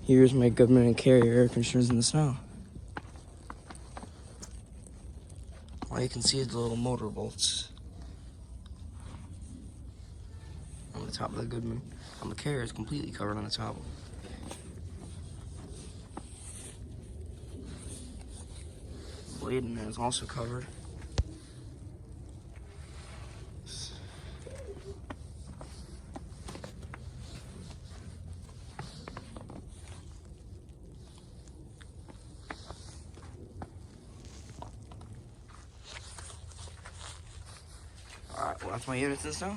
Here's my Goodman and Carrier air conditioners in the snow. All you can see is the little motor bolts on the top of the Goodman. On the Carrier is completely covered on the top. Blade in there is also covered. Alright, well that's my units in snow.